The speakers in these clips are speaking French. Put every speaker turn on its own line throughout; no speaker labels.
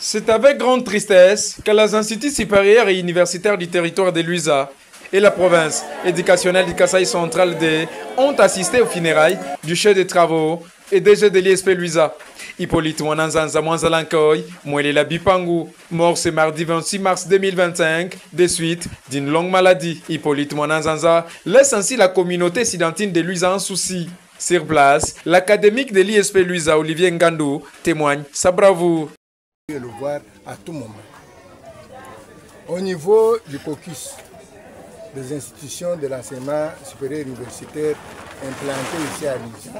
C'est avec grande tristesse que les instituts supérieurs et universitaires du territoire de Luisa et la province éducationnelle du Kasaï central ont assisté aux funérailles du chef de travaux et DG de l'ISP Luisa. Hippolyte Mwananzanza Mwanzalankoy, Mwelela Bipangu, mort ce mardi 26 mars 2025, des suites d'une longue maladie. Hippolyte Mwananzanza laisse ainsi la communauté sidantine de Luisa en souci. Sur place, l'académique de l'ISP Luisa, Olivier Ngandou, témoigne sa bravoure.
Le voir à tout moment. Au niveau du caucus des institutions de l'enseignement supérieur universitaire implantées ici à Luisa,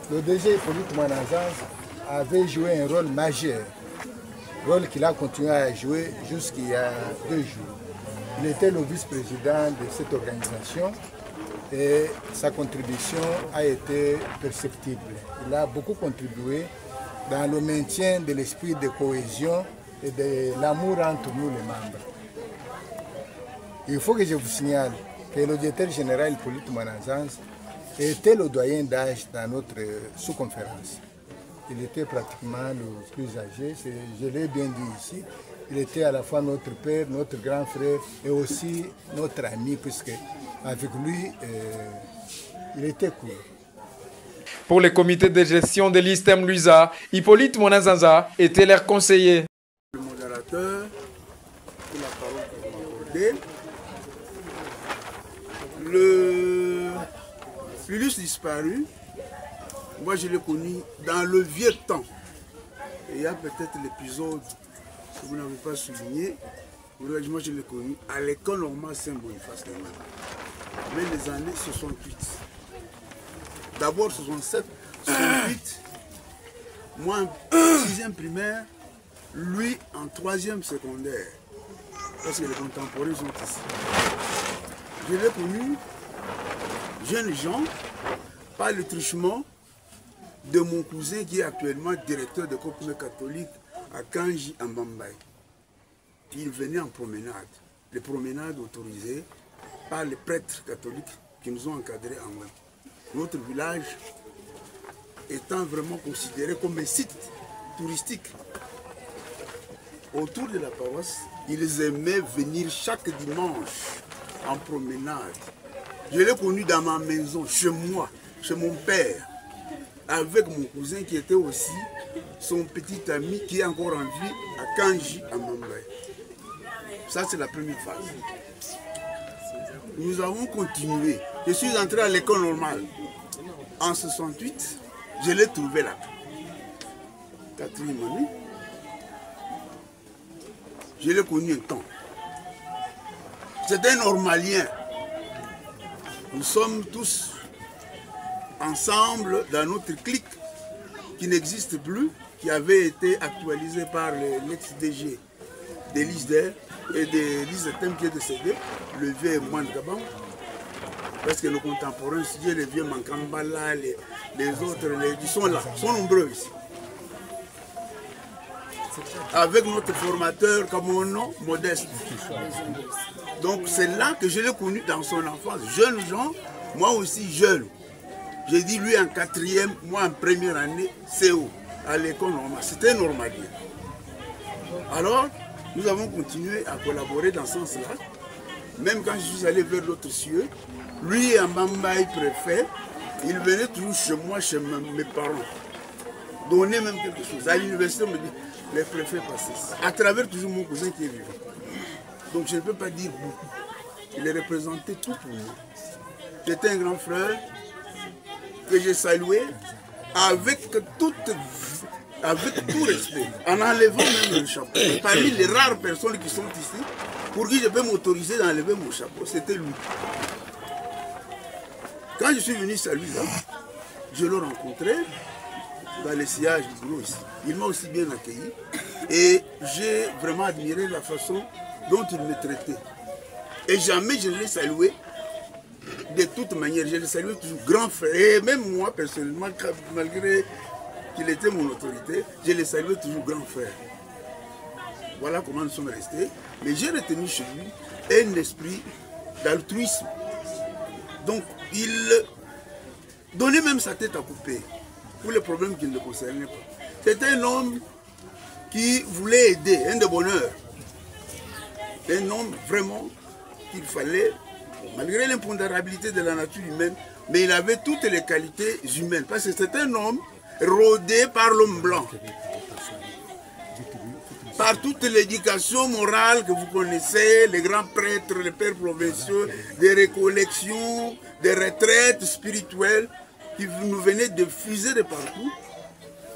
le DG Hippolyte Mwananzanza avait joué un rôle majeur, rôle qu'il a continué à jouer jusqu'il y a 2 jours. Il était le vice-président de cette organisation et sa contribution a été perceptible. Il a beaucoup contribué dans le maintien de l'esprit de cohésion et de l'amour entre nous les membres. Il faut que je vous signale que le directeur général Hippolyte Mwananzanza était le doyen d'âge dans notre sous-conférence. Il était pratiquement le plus âgé, je l'ai bien dit ici. Il était à la fois notre père, notre grand frère et aussi notre ami, puisque avec lui, il était cool.
Pour le comité de gestion de l'ISTEM Luisa, Hippolyte Mwananzanza était leur conseiller.
Le modérateur, pour la parole que vous m'accordez. Le Fulus disparu, moi je l'ai connu dans le vieux temps. Et il y a peut-être l'épisode que vous n'avez pas souligné. Moi je l'ai connu à l'école normale Saint-Boniface. Mais les années 68. D'abord 67, 68, moi en 6e primaire, lui en 3e secondaire. Parce que les contemporains sont ici. Je l'ai connu, jeunes gens, par le truchement de mon cousin qui est actuellement directeur de Copme catholique à Kanji en Bambaye. Il venait en promenade, les promenades autorisées par les prêtres catholiques qui nous ont encadrés en main. Notre village étant vraiment considéré comme un site touristique. Autour de la paroisse, ils aimaient venir chaque dimanche en promenade. Je l'ai connu dans ma maison, chez moi, chez mon père, avec mon cousin qui était aussi son petit ami qui est encore en vie à Kanji, à Mumbai. Ça, c'est la première phase. Nous avons continué. Je suis entré à l'école normale. En 68, je l'ai trouvé là. 4e année. Je l'ai connu un temps. C'était un normalien. Nous sommes tous ensemble dans notre clique qui n'existe plus, qui avait été actualisée par l'ex-DG de l'ISDER et de l'ISETEM qui est décédé, le vieux Mouan Gabon. Parce que nos contemporains, les vieux Mankambala, les autres, ils sont là, ils sont nombreux ici. Avec notre formateur, comme mon nom, Modeste. Donc c'est là que je l'ai connu dans son enfance. Jeunes gens, moi aussi jeune. J'ai dit lui en 4e, moi en 1re année, CO, à l'école normale. C'était normal. Alors, nous avons continué à collaborer dans ce sens-là. Même quand je suis allé vers l'autre cieux, lui en Bambaye préfet, il venait toujours chez moi, chez mes parents. Donner même quelque chose. À l'université, on me dit, les préfets passent. À travers toujours mon cousin qui est vivant. Donc je ne peux pas dire beaucoup. Il est représenté tout pour moi. J'étais un grand frère que j'ai salué avec tout respect, en enlevant même le chapeau. Parmi les rares personnes qui sont ici, pour qui je peux m'autoriser d'enlever mon chapeau, c'était lui. Quand je suis venu saluer là, je l'ai rencontré dans les sillages du boulot ici. Il m'a aussi bien accueilli et j'ai vraiment admiré la façon dont il me traitait. Et jamais je l'ai salué de toute manière. Je l'ai salué toujours grand frère. Et même moi, personnellement, malgré qu'il était mon autorité, je l'ai salué toujours grand frère. Voilà comment nous sommes restés. Mais j'ai retenu chez lui un esprit d'altruisme. Donc, il donnait même sa tête à couper pour les problèmes qui ne le concernaient pas. C'était un homme qui voulait aider, un de bonheur. Un homme vraiment qu'il fallait, malgré l'impondérabilité de la nature humaine, mais il avait toutes les qualités humaines. Parce que c'est un homme rodé par l'homme blanc. Par toute l'éducation morale que vous connaissez, les grands prêtres, les pères provinciaux, des récollections, des retraites spirituelles qui nous venaient de fuser de partout,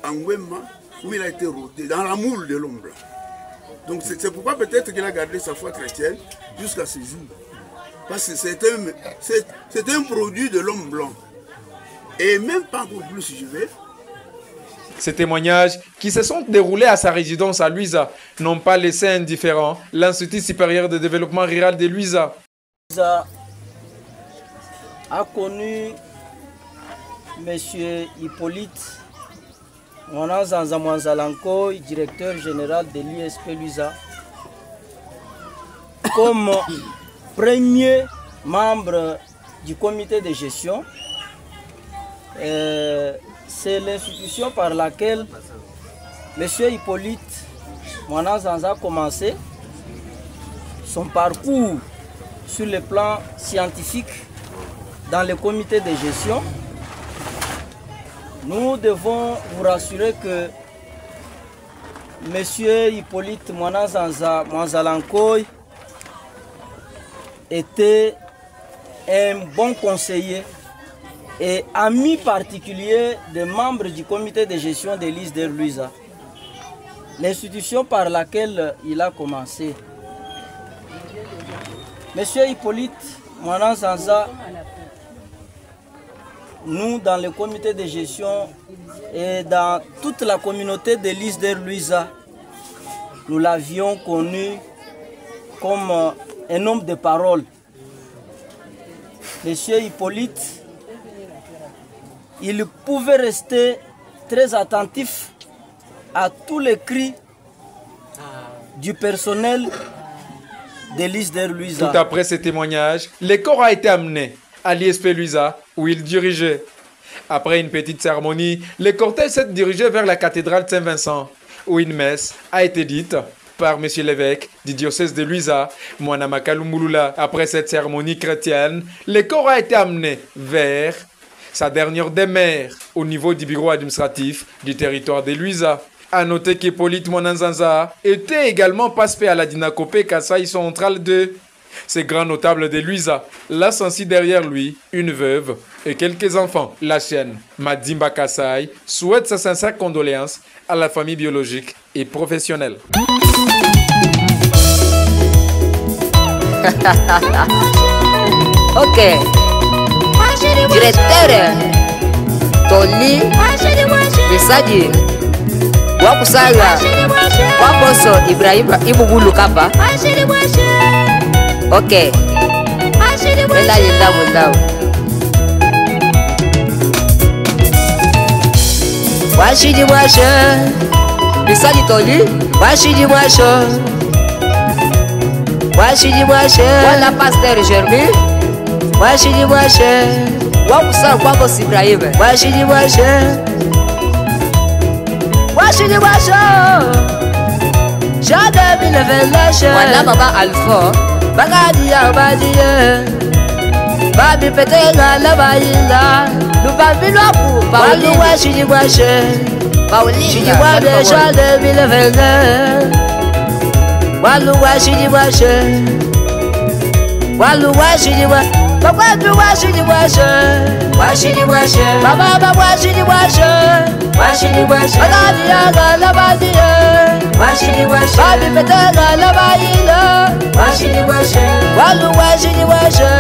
en Wemma, où il a été rodé, dans la moule de l'homme blanc. Donc c'est pourquoi peut-être qu'il a gardé sa foi chrétienne jusqu'à ce jour. Parce que c'est un produit de l'homme blanc. Et même pas encore plus, si je vais.
Ces témoignages qui se sont déroulés à sa résidence à Luiza n'ont pas laissé indifférent l'Institut supérieur de développement rural de Luiza.
Luiza a connu M. Hippolyte Mwananzanza Mwanzalanko, directeur général de l'ISP Luiza, comme premier membre du comité de gestion. C'est l'institution par laquelle M. Hippolyte Mwananzanza a commencé son parcours sur le plan scientifique dans le comité de gestion. Nous devons vous rassurer que M. Hippolyte Mwananzanza Mwanzalankoy était un bon conseiller et ami particulier des membres du comité de gestion de l'ISDER Luiza, l'institution par laquelle il a commencé. Monsieur Hippolyte Mwananzanza, nous dans le comité de gestion et dans toute la communauté de l'ISDER Luiza, nous l'avions connu comme un homme de parole. Monsieur Hippolyte, il pouvait rester très attentif à tous les cris du personnel de l'ISDER Luiza.
Tout après ces témoignages, le corps a été amené à l'ISP Luiza où il dirigeait. Après une petite cérémonie, le cortège s'est dirigé vers la cathédrale Saint-Vincent où une messe a été dite par M. l'évêque du diocèse de Luiza, Mwana Makalumulula. Après cette cérémonie chrétienne, le corps a été amené vers sa dernière demeure au niveau du bureau administratif du territoire de Luiza. A noter qu'Hippolyte Mwananzanza était également passé à la Dinakopé Kasaï centrale 2. Ces grands notables de Luiza laissent ainsi derrière lui une veuve et quelques enfants. La chienne Madimba Kasaï souhaite sa sincère condoléance à la famille biologique et professionnelle.
Ok. Directeur Toli Bisadi Wakusala Wakoso Ibrahim Ibubulu Kaba. Ok. Ela yenda. Washidi Washa Bisadi Toli Washidi Washa Washidi Washa Wala Pasteur Germain Washidi Washa Wakusala Wakoso Ibrahim Washidi Washa Washidi Washa Jade Bilevelasha Wala Baba Alpha Bagadia Badia Babi Petenga Labaila Lubabi Lopu Pauli Washidi Washa Pauli Shidi Wade Jade Bilevela Walu Washidi Washa Walu Washidi Washa Baba Washidi Washa Washidi Washa Baba Washidi Washa Washidi Washa Bagadia Labadia Washidi Washa Babi Petenga Labaila Washidi Washa Walu Washidi Washa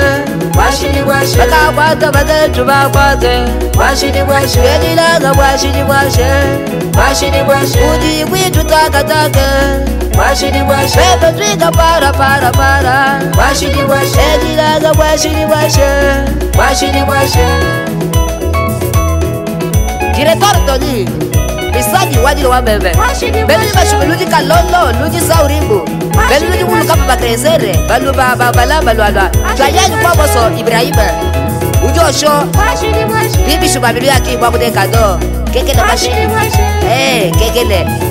Washidi Washa Bakakwata Badetu Bakwate Washidi Washa Yedilaga Washidi Washa Washidi Washa Udi Witu Takataka Washidi Washa Pepe Twiga Para Washidi Washa Yedilaga Washidi Washa Washidi Washa Diretor Toli Bisadi Wadi wa bebe Beli bashu Ludi Kalolo Ludi Saurimbu Beli Ludi Wulu Kapa Bakresere Balu Bala Twayani kwa boso Ibrahima Ujosho Bibi Shubabilu Yaki Babu de Kado Kekele Bashi Kekele